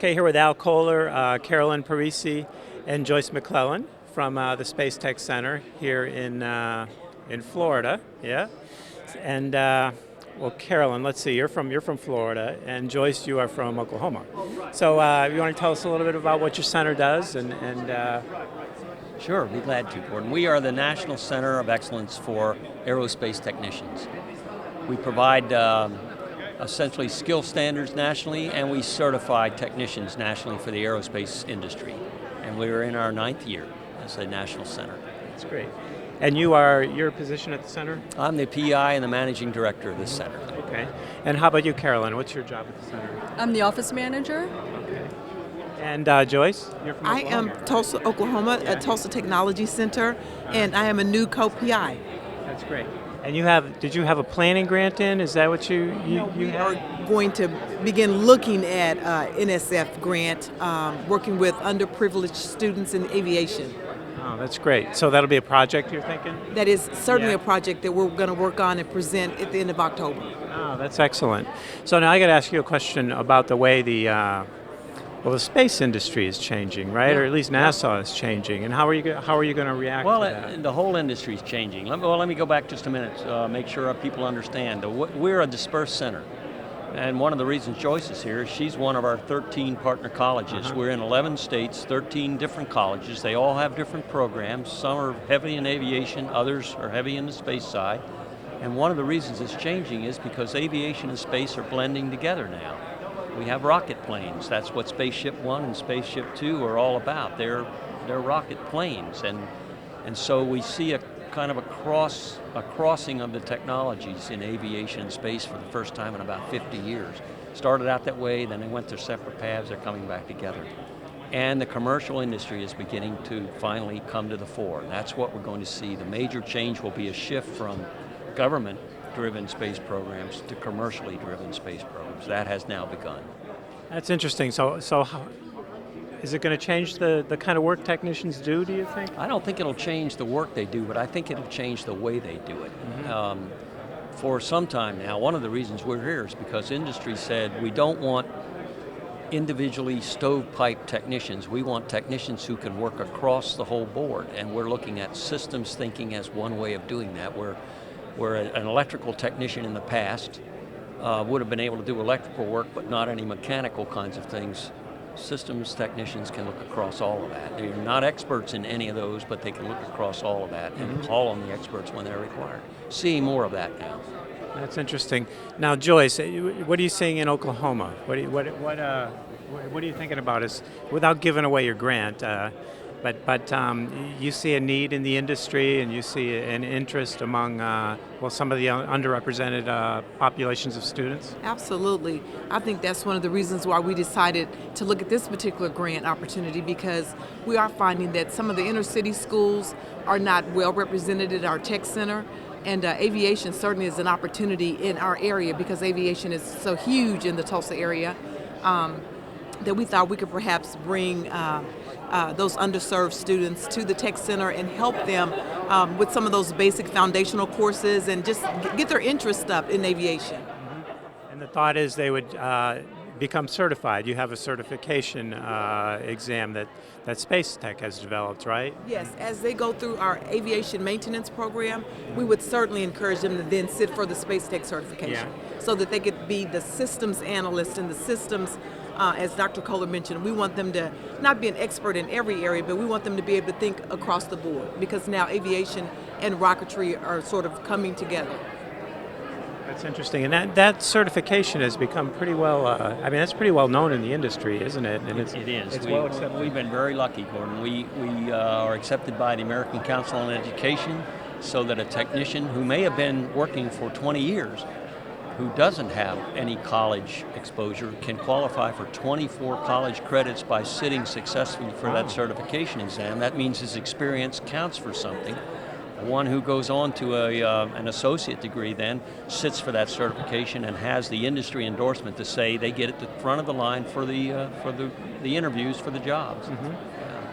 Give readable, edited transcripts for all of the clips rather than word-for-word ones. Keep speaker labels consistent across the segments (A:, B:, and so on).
A: Okay, here with Al Koller, Carolyn, Parise, and Joyce McClellan from the SPACE-TEC Center here in Florida. Yeah, and well, Carolyn, let's see, you're from Florida, and Joyce, you are from Oklahoma. So you want to tell us a little bit about what your center does, and
B: Sure, be glad to, Gordon. We are the National Center of Excellence for Aerospace Technicians. We provide essentially skill standards nationally, and we certify technicians nationally for the aerospace industry. And we're in our 9th year as a national center.
A: That's great. And your position at the center?
B: I'm the PI and the managing director of this center.
A: Okay. And how about you, Carolyn? What's your job at the center?
C: I'm the office manager.
A: Okay. And Joyce, you're from
D: I
A: Oklahoma.
D: am Tulsa, Oklahoma, at Tulsa Technology Center, and I am a new co-PI.
A: That's great. And did you have a planning grant in? Is that what you
D: We
A: had?
D: are going to begin looking at NSF grant, working with underprivileged students in aviation.
A: Oh, that's great. So that'll be a project you're thinking?
D: That is certainly
A: Yeah.
D: a project that we're going to work on and present at the end of October.
A: Oh, that's excellent. So now I got to ask you a question about the way the space industry is changing, right?
B: Yeah.
A: Or at least NASA is changing. And how are you going to react
B: Well,
A: to that?
B: the whole industry is changing. Let me go back just a minute, make sure people understand. We're a dispersed center. And one of the reasons Joyce is here is she's one of our 13 partner colleges. We're in 11 states, 13 different colleges. They all have different programs. Some are heavy in aviation, others are heavy in the space side. And one of the reasons it's changing is because aviation and space are blending together now. We have rocket planes. That's what Spaceship One and Spaceship Two are all about. They're rocket planes, and so we see a kind of a crossing of the technologies in aviation and space for the first time in about 50 years. Started out that way, then they went their separate paths. They're coming back together, and the commercial industry is beginning to finally come to the fore. And that's what we're going to see. The major change will be a shift from government-driven space programs to commercially driven space programs. That has now begun.
A: That's interesting. So how, is it going to change the kind of work technicians do you think?
B: I don't think it'll change the work they do, but I think it'll change the way they do it. For some time now, one of the reasons we're here is because industry said we don't want individually stovepipe technicians. We want technicians who can work across the whole board, and we're looking at systems thinking as one way of doing that, where an electrical technician in the past would have been able to do electrical work but not any mechanical kinds of things. Systems technicians can look across all of that. They're not experts in any of those, but they can look across all of that and call on the experts when they're required. Seeing more of that now.
A: That's interesting. Now, Joyce, what are you seeing in Oklahoma? What are you thinking about? Is without giving away your grant, but you see a need in the industry, and you see an interest among some of the underrepresented populations of students?
D: Absolutely. I think that's one of the reasons why we decided to look at this particular grant opportunity, because we are finding that some of the inner city schools are not well represented at our tech center. And aviation certainly is an opportunity in our area, because aviation is so huge in the Tulsa area, that we thought we could perhaps bring those underserved students to the tech center and help them with some of those basic foundational courses and just get their interest up in aviation.
A: And the thought is they would become certified. You have a certification exam that SPACE-TEC has developed, right?
D: Yes, as they go through our aviation maintenance program, we would certainly encourage them to then sit for the SPACE-TEC certification, so that they could be the systems analyst and the systems, as Dr. Koller mentioned, we want them to not be an expert in every area, but we want them to be able to think across the board, because now aviation and rocketry are sort of coming together.
A: That's interesting, and that certification has become pretty well. That's pretty well known in the industry, isn't it? And
B: It is.
A: It's well accepted.
B: We've been very lucky, Gordon. We are accepted by the American Council on Education, so that a technician who may have been working for 20 years, who doesn't have any college exposure, can qualify for 24 college credits by sitting successfully for that certification exam. That means his experience counts for something. One who goes on to an associate degree then sits for that certification and has the industry endorsement to say they get at the front of the line for the interviews for the jobs.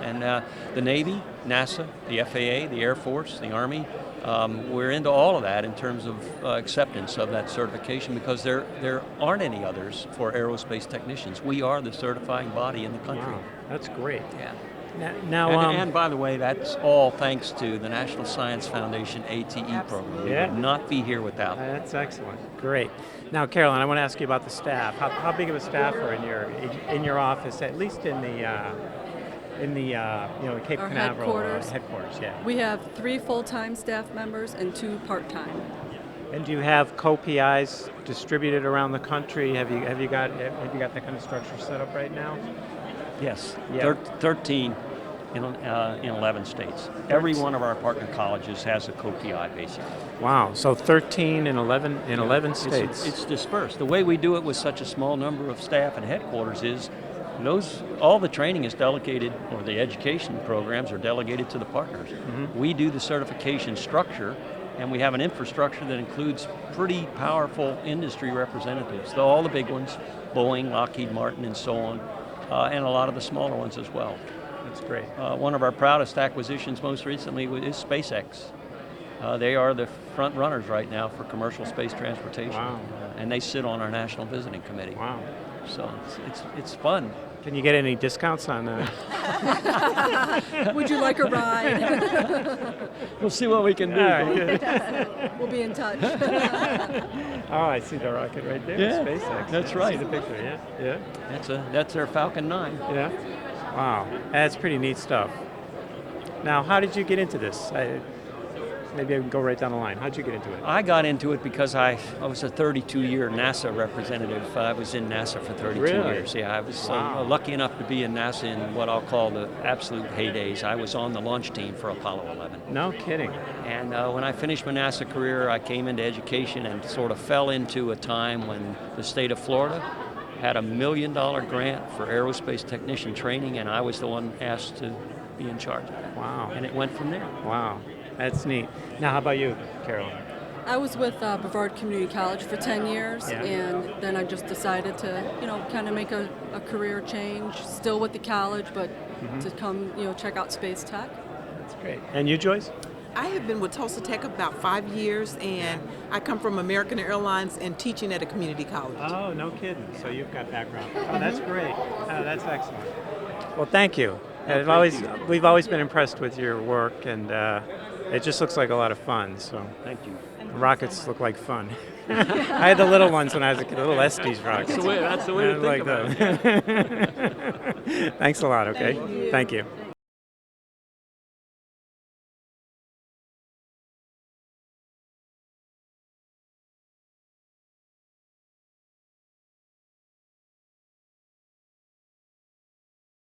B: And the Navy, NASA, the FAA, the Air Force, the Army, We're into all of that in terms of acceptance of that certification because there aren't any others for aerospace technicians. We are the certifying body in the country.
A: Wow, that's great.
B: Yeah.
A: Now,
B: And by the way, that's all thanks to the National Science Foundation ATE program. We would not be here without it.
A: that's excellent. Great. Now, Carolyn, I want to ask you about the staff. How big of a staff are in your office, at least in the Cape
C: Our
A: Canaveral
C: headquarters.
A: headquarters? Yeah.
C: We have 3 full-time staff members and 2 part-time.
A: And do you have co-PIs distributed around the country? Have you got that kind of structure set up right now?
B: Yes,
A: Yeah.
B: 13 in 11 states. Every one of our partner colleges has a co-PI, basically.
A: Wow, so 13 in 11 states.
B: It's dispersed. The way we do it with such a small number of staff and headquarters is all the training is delegated, or the education programs are delegated to the partners. We do the certification structure, and we have an infrastructure that includes pretty powerful industry representatives, all the big ones, Boeing, Lockheed Martin, and so on, and a lot of the smaller ones as well.
A: That's great.
B: One of our proudest acquisitions most recently is SPACE-TEC. They are the front runners right now for commercial space transportation.
A: Wow.
B: And they sit on our National Visiting Committee.
A: Wow.
B: So it's fun.
A: Can you get any discounts on that?
C: Would you like a ride?
B: We'll see what we can do.
A: All right, good.
C: We'll be in touch.
A: Oh, I see the rocket right there.
B: Yeah,
A: SpaceX.
B: that's
A: I
B: right.
A: see the picture. Yeah.
B: That's their Falcon 9.
A: Yeah. Wow. That's pretty neat stuff. Now, how did you get into this? Maybe I can go right down the line. How did you get into it?
B: I got into it because I was a 32-year NASA representative. I was in NASA for 32
A: Really?
B: years. Yeah, I was
A: Wow.
B: lucky enough to be in NASA in what I'll call the absolute heydays. I was on the launch team for Apollo 11.
A: No kidding.
B: And when I finished my NASA career, I came into education and sort of fell into a time when the state of Florida had $1 million grant for aerospace technician training, and I was the one asked to be in charge of that.
A: Wow.
B: And it went from there.
A: Wow. That's neat. Now, how about you, Carolyn?
C: I was with Brevard Community College for 10 years,
A: Yeah.
C: and then I just decided to, kind of make a career change, still with the college, but to come, check out SPACE-TEC.
A: That's great. And you, Joyce?
D: I have been with Tulsa Tech about 5 years, and I come from American Airlines and teaching at a community college.
A: Oh, no kidding. So you've got background. Oh, that's great. Oh, that's excellent. Well, thank you. We've always been impressed with your work, and it just looks like a lot of fun. So
B: Thank you.
A: rockets look like fun. I had the little ones when I was a kid, the little Estes rockets.
B: That's the way to think
A: like
B: about it.
A: Thanks a lot. Okay. Thank you.